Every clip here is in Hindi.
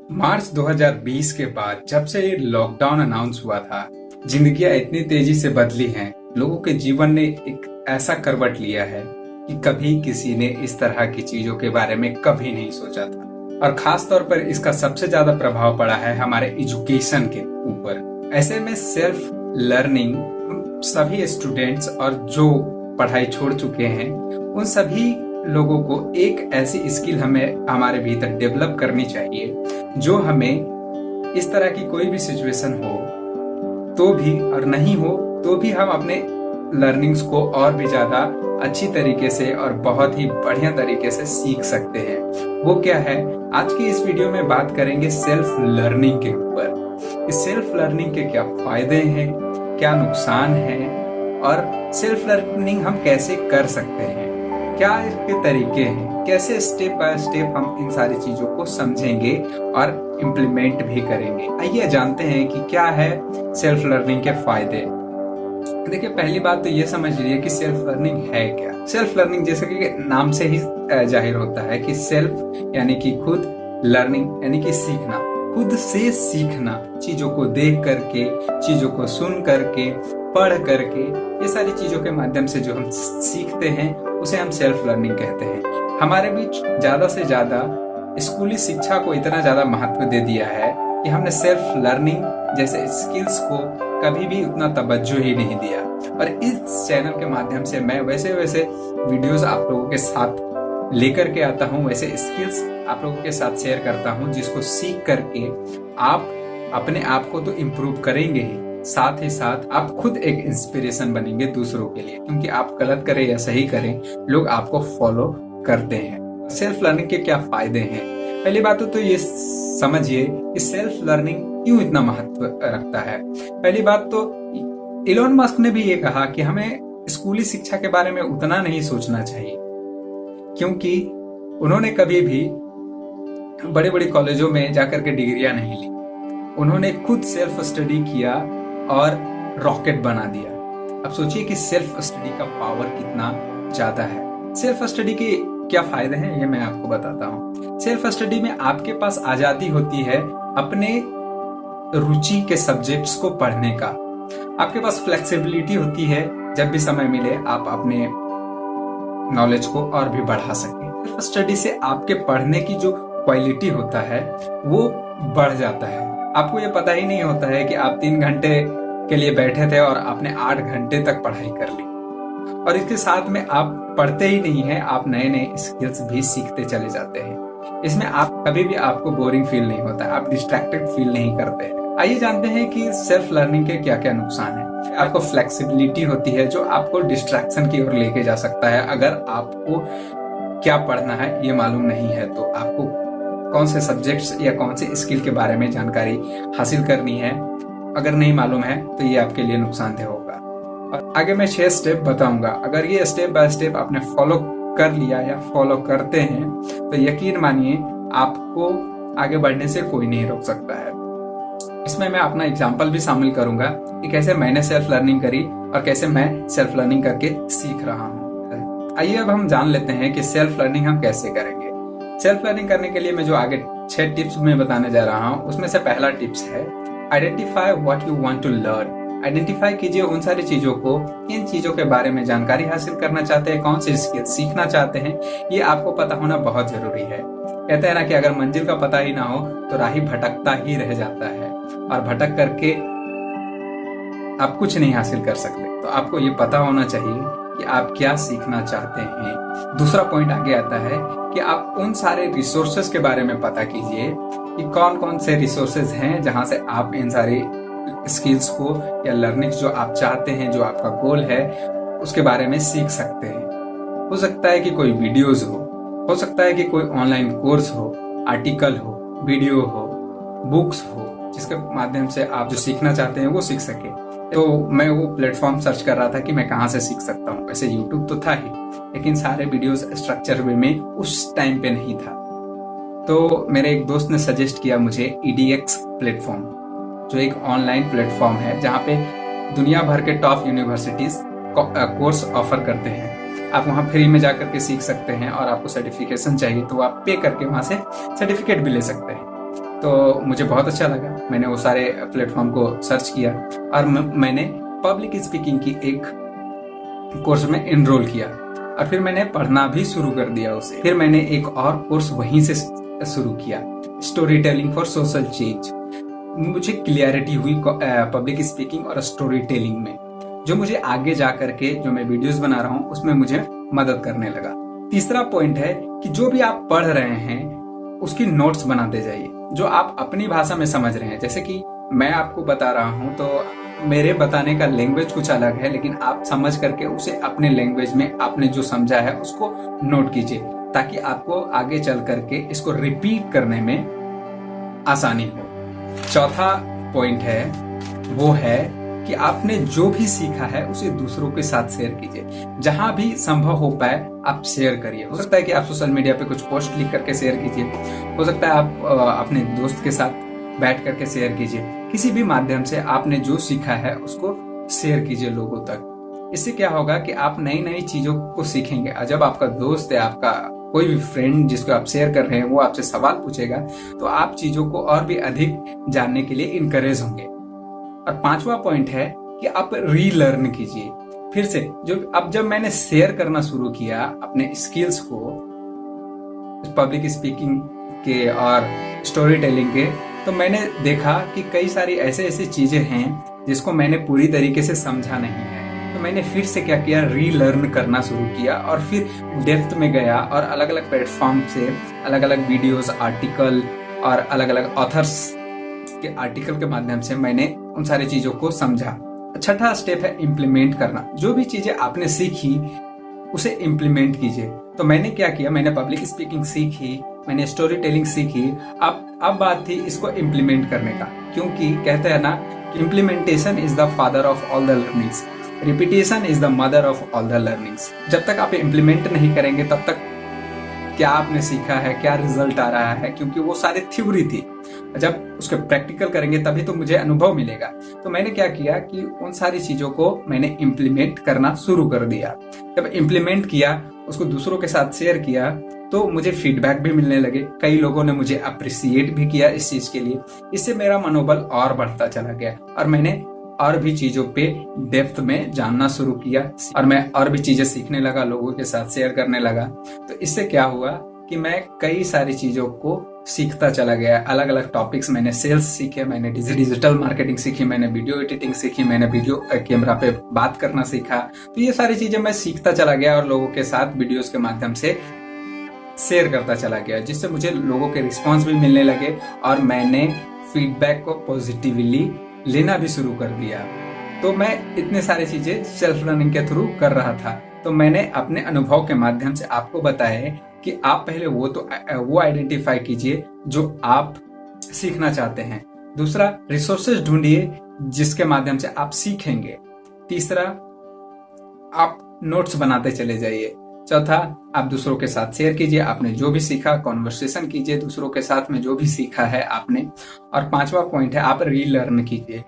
मार्च 2020 के बाद जब से ये लॉकडाउन अनाउंस हुआ था, जिंदगियां इतनी तेजी से बदली हैं। लोगों के जीवन ने एक ऐसा करवट लिया है कि कभी किसी ने इस तरह की चीजों के बारे में कभी नहीं सोचा था। और खास तौर पर इसका सबसे ज्यादा प्रभाव पड़ा है हमारे एजुकेशन के ऊपर। ऐसे में सेल्फ लर्निंग सभी स्टूडेंट्स और जो पढ़ाई छोड़ चुके हैं उन सभी लोगों को एक ऐसी स्किल हमें हमारे भीतर डेवलप करनी चाहिए जो हमें इस तरह की कोई भी सिचुएशन हो तो भी और नहीं हो तो भी हम अपने लर्निंग्स को और भी ज्यादा अच्छी तरीके से और बहुत ही बढ़िया तरीके से सीख सकते हैं। वो क्या है, आज की इस वीडियो में बात करेंगे सेल्फ लर्निंग के ऊपर। इस सेल्फ लर्निंग के क्या फायदे हैं, क्या नुकसान हैं और सेल्फ लर्निंग हम कैसे कर सकते हैं, क्या इसके तरीके हैं, कैसे स्टेप बाय स्टेप हम इन सारी चीजों को समझेंगे और इम्प्लीमेंट भी करेंगे। आइए जानते हैं कि क्या है सेल्फ लर्निंग के फायदे। देखिए, पहली बात तो ये समझ लीजिए कि सेल्फ लर्निंग है क्या। सेल्फ लर्निंग जैसे कि नाम से ही जाहिर होता है कि सेल्फ यानी कि खुद, लर्निंग यानी कि सीखना, खुद से सीखना, चीजों को देख करके, चीजों को सुन करके, पढ़ करके, ये सारी चीजों के माध्यम से जो हम सीखते हैं उसे हम सेल्फ लर्निंग कहते हैं। हमारे बीच ज्यादा से ज्यादा स्कूली शिक्षा को इतना ज्यादा महत्व दे दिया है कि हमने सेल्फ लर्निंग जैसे स्किल्स को कभी भी उतना तवज्जो ही नहीं दिया। और इस चैनल के माध्यम से मैं वैसे वीडियोस आप लोगों के साथ लेकर के आता हूँ, वैसे स्किल्स आप लोगों के साथ शेयर करता हूँ जिसको सीख करके आप अपने आप को तो इम्प्रूव करेंगे ही, साथ ही साथ आप खुद एक इंस्पिरेशन बनेंगे दूसरों के लिए, क्योंकि आप गलत करें या सही करें लोग आपको फॉलो करते हैं। सेल्फ लर्निंग के क्या फायदे हैं? पहली बात तो ये समझिए कि सेल्फ लर्निंग क्यों इतना महत्व रखता है। पहली बात तो इलोन मस्क ने भी ये कहा कि हमें स्कूली शिक्षा के बारे में उतना नहीं सोचना चाहिए, क्योंकि उन्होंने कभी भी बड़े बड़े कॉलेजों में जाकर के डिग्रियां नहीं ली। उन्होंने खुद सेल्फ स्टडी किया और रॉकेट बना दिया। अब सोचिए कि सेल्फ स्टडी का पावर कितना ज्यादा है। सेल्फ स्टडी के क्या फायदे हैं ये मैं आपको बताता हूँ। सेल्फ स्टडी में आपके पास आजादी होती है अपने रुचि के सब्जेक्ट्स को पढ़ने का। आपके पास फ्लेक्सिबिलिटी होती है, जब भी समय मिले आप अपने नॉलेज को और भी बढ़ा सकें। सेल्फ स्टडी से आपके पढ़ने की जो क्वालिटी होता है वो बढ़ जाता है। आपको ये पता ही नहीं होता है कि आप 3 घंटे के लिए बैठे थे और आपने 8 घंटे तक पढ़ाई कर ली। और इसके साथ में आप पढ़ते ही नहीं हैं, आप नए नए स्किल्स भी सीखते चले जाते हैं। इसमें आप कभी भी आपको बोरिंग फील नहीं होता, आप डिस्ट्रैक्टेड फील नहीं करते। आइए जानते हैं कि सेल्फ लर्निंग के क्या क्या नुकसान है। आपको फ्लेक्सिबिलिटी होती है जो आपको डिस्ट्रैक्शन की ओर लेके जा सकता है। अगर आपको क्या पढ़ना है ये मालूम नहीं है तो आपको कौन से सब्जेक्ट्स या कौन से स्किल के बारे में जानकारी हासिल करनी है, अगर नहीं मालूम है तो ये आपके लिए नुकसानदेह होगा। और आगे मैं 6 स्टेप बताऊंगा। अगर ये स्टेप बाय स्टेप आपने फॉलो कर लिया या फॉलो करते हैं तो यकीन मानिए आपको आगे बढ़ने से कोई नहीं रोक सकता है। इसमें मैं अपना एग्जाम्पल भी शामिल करूंगा कि कैसे मैंने सेल्फ लर्निंग करी और कैसे मैं सेल्फ लर्निंग करके सीख रहा हूँ। आइए अब हम जान लेते हैं कि सेल्फ लर्निंग हम कैसे करेंगे। सेल्फ लर्निंग करने के लिए मैं जो आगे 6 टिप्स में बताने जा रहा हूँ उसमें से पहला टिप्स है identify what you want to learn. Identify कीजिए उन सारी चीजों को, इन चीजों के बारे में जानकारी हासिल करना चाहते हैं, कौन सी स्किल सीखना चाहते हैं, ये आपको पता होना बहुत जरूरी है। कहते हैं ना कि अगर मंजिल का पता ही ना हो तो राही भटकता ही रह जाता है और भटक करके आप कुछ नहीं हासिल कर सकते। तो आपको ये पता होना चाहिए कि आप क्या सीखना चाहते हैं। दूसरा पॉइंट आगे आता है कि आप उन सारे रिसोर्सेज के बारे में पता कीजिए कि कौन कौन से रिसोर्सेज हैं जहां से आप इन सारी स्किल्स को या लर्निंग्स जो आप चाहते हैं, जो आपका गोल है, उसके बारे में सीख सकते हैं। हो सकता है कि कोई वीडियोज हो सकता है कि कोई ऑनलाइन कोर्स हो, आर्टिकल हो, वीडियो हो, बुक्स हो, जिसके माध्यम से आप जो सीखना चाहते हैं वो सीख सके। तो मैं वो प्लेटफॉर्म सर्च कर रहा था कि मैं कहाँ से सीख सकता हूँ। वैसे यूट्यूब तो था ही, लेकिन सारे वीडियोस स्ट्रक्चर वे में उस टाइम पे नहीं था। तो मेरे एक दोस्त ने सजेस्ट किया मुझे EDX प्लेटफॉर्म, जो एक ऑनलाइन प्लेटफॉर्म है जहाँ पे दुनिया भर के टॉप यूनिवर्सिटीज कोर्स ऑफर करते हैं। आप वहाँ फ्री में जाकर के सीख सकते हैं और आपको सर्टिफिकेशन चाहिए तो आप पे करके वहाँ से सर्टिफिकेट भी ले सकते हैं। तो मुझे बहुत अच्छा लगा। मैंने वो सारे प्लेटफॉर्म को सर्च किया और मैंने पब्लिक स्पीकिंग की एक कोर्स में एनरोल किया और फिर मैंने पढ़ना भी शुरू कर दिया उसे। फिर मैंने एक और कोर्स वहीं से शुरू किया, story telling for social change. मुझे क्लियरिटी हुई पब्लिक स्पीकिंग और स्टोरी टेलिंग में, जो मुझे आगे जा करके जो मैं वीडियोस बना रहा हूँ उसमें मुझे मदद करने लगा। तीसरा पॉइंट है कि जो भी आप पढ़ रहे हैं उसकी नोट्स बनाते जाइए, जो आप अपनी भाषा में समझ रहे हैं। जैसे कि मैं आपको बता रहा हूँ तो मेरे बताने का लैंग्वेज कुछ अलग है, लेकिन आप समझ करके उसे अपने लैंग्वेज में आपने जो समझा है उसको नोट कीजिए, ताकि आपको आगे चल करके इसको रिपीट करने में आसानी हो। चौथा पॉइंट है वो है कि आपने जो भी सीखा है उसे दूसरों के साथ शेयर कीजिए। जहां भी संभव हो पाए आप शेयर करिए। हो सकता है कि आप सोशल मीडिया पे कुछ पोस्ट लिख करके शेयर कीजिए, हो सकता है आप अपने दोस्त के साथ बैठ करके शेयर कीजिए। किसी भी माध्यम से आपने जो सीखा है उसको शेयर कीजिए लोगों तक। इससे क्या होगा कि आप नई नई चीजों को सीखेंगे। और जब आपका दोस्त है, आपका कोई भी फ्रेंड जिसको आप शेयर कर रहे हैं, वो आपसे सवाल पूछेगा तो आप चीजों को और भी अधिक जानने के लिए इनकरेज होंगे। और पांचवा पॉइंट है कि आप रीलर्न कीजिए फिर से। जब मैंने शेयर करना शुरू किया अपने स्किल्स को पब्लिक स्पीकिंग के और स्टोरी टेलिंग के, तो मैंने देखा कि कई सारी ऐसे चीजें हैं जिसको मैंने पूरी तरीके से समझा नहीं है। तो मैंने फिर से क्या किया, रीलर्न करना शुरू किया और फिर डेप्थ में गया और अलग अलग प्लेटफॉर्म से अलग अलग वीडियोस, आर्टिकल और अलग अलग ऑथर्स के आर्टिकल के माध्यम से मैंने उन सारी चीजों को समझा। छठा स्टेप है इम्प्लीमेंट करना। जो भी चीजें आपने सीखी उसे इम्प्लीमेंट कीजिए। तो मैंने क्या किया, मैंने पब्लिक स्पीकिंग सीखी, मैंने स्टोरी टेलिंग सीखी। अब बात थी इसको इम्प्लीमेंट करने का, क्योंकि कहते हैं ना कि implementation is the father of all the learnings, repetition is the mother of all the learnings. जब तक आप इम्प्लीमेंट नहीं करेंगे तब तक क्या आपने सीखा है, क्या रिजल्ट आ रहा है, क्योंकि वो सारी थ्योरी थी। जब उसके प्रैक्टिकल करेंगे तभी तो मुझे अनुभव मिलेगा। तो मैंने क्या किया कि उन सारी चीजों को मैंने इम्प्लीमेंट करना शुरू कर दिया। जब इम्प्लीमेंट किया, उसको दूसरों के साथ शेयर किया, तो मुझे फीडबैक भी मिलने लगे। कई लोगों ने मुझे अप्रिसिएट भी किया इस चीज के लिए। इससे मेरा मनोबल और बढ़ता चला गया और मैंने और भी चीजों पे डेप्थ में जानना शुरू किया और मैं और भी चीजें सीखने लगा, लोगों के साथ शेयर करने लगा। तो इससे क्या हुआ कि मैं कई सारी चीजों को सीखता चला गया। अलग अलग टॉपिक्स, मैंने सेल्स सीखे, मैंने डिजिटल मार्केटिंग सीखी, मैंने वीडियो एडिटिंग सीखी, मैंने वीडियो कैमरा पे बात करना सीखा। तो ये सारी चीजें मैं सीखता चला गया और लोगों के साथ वीडियोस के माध्यम से शेयर करता चला गया, जिससे मुझे लोगों के रिस्पॉन्स भी मिलने लगे और मैंने फीडबैक को पॉजिटिवली लेना भी शुरू कर दिया। तो मैं इतने सारी चीजें सेल्फ लर्निंग के थ्रू कर रहा था। तो मैंने अपने अनुभव के माध्यम से आपको बताया कि आप पहले वो आइडेंटिफाई कीजिए जो आप सीखना चाहते हैं। दूसरा, रिसोर्सेज ढूंढिए जिसके माध्यम से आप सीखेंगे। तीसरा, आप नोट्स बनाते चले जाइए। चौथा, आप दूसरों के साथ शेयर कीजिए आपने जो भी सीखा, कॉन्वर्सेशन कीजिए दूसरों के साथ में जो भी सीखा है आपने। और पांचवा पॉइंट है आप रीलर्न कीजिए।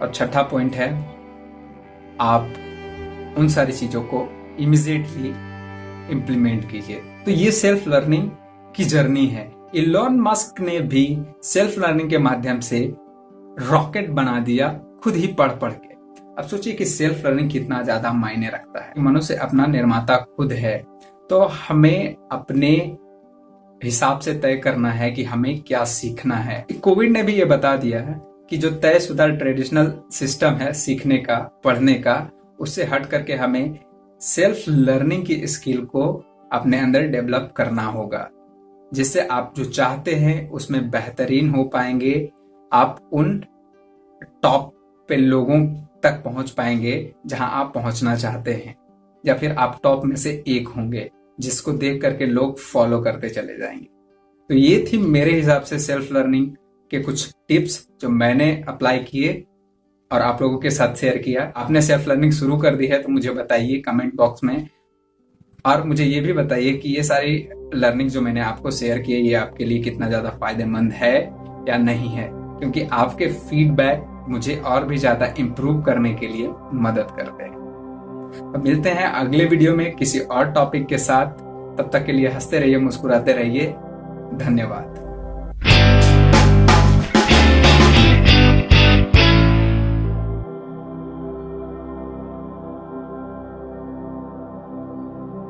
और छठा पॉइंट है आप उन सारी चीजों को इमीडिएटली इम्प्लीमेंट कीजिए। तो ये सेल्फ लर्निंग की जर्नी है। इलॉन मस्क ने भी सेल्फ लर्निंग के माध्यम से रॉकेट बना दिया, खुद ही पढ़ के। अब सोचिए कि सेल्फ लर्निंग कितना ज्यादा मायने रखता है। मनुष्य अपना निर्माता खुद है, तो हमें अपने हिसाब से तय करना है कि हमें क्या सीखना है। कोविड ने भी ये बता दिया है कि जो तयशुदा ट्रेडिशनल सिस्टम है सीखने का, पढ़ने का, उससे हट करके हमें सेल्फ लर्निंग की स्किल को अपने अंदर डेवलप करना होगा, जिससे आप जो चाहते हैं उसमें बेहतरीन हो पाएंगे। आप उन टॉप पे लोगों तक पहुंच पाएंगे जहां आप पहुंचना चाहते हैं, या फिर आप टॉप में से एक होंगे जिसको देख करके लोग फॉलो करते चले जाएंगे। तो ये थी मेरे हिसाब से सेल्फ लर्निंग के कुछ टिप्स जो मैंने अप्लाई किए और आप लोगों के साथ शेयर किया। आपने सेल्फ लर्निंग शुरू कर दी है तो मुझे बताइए कमेंट बॉक्स में, और मुझे ये भी बताइए कि ये सारी लर्निंग जो मैंने आपको शेयर की है ये आपके लिए कितना ज्यादा फायदेमंद है या नहीं है, क्योंकि आपके फीडबैक मुझे और भी ज्यादा इम्प्रूव करने के लिए मदद करते हैं। अब मिलते हैं अगले वीडियो में किसी और टॉपिक के साथ। तब तक के लिए हंसते रहिए, मुस्कुराते रहिए। धन्यवाद।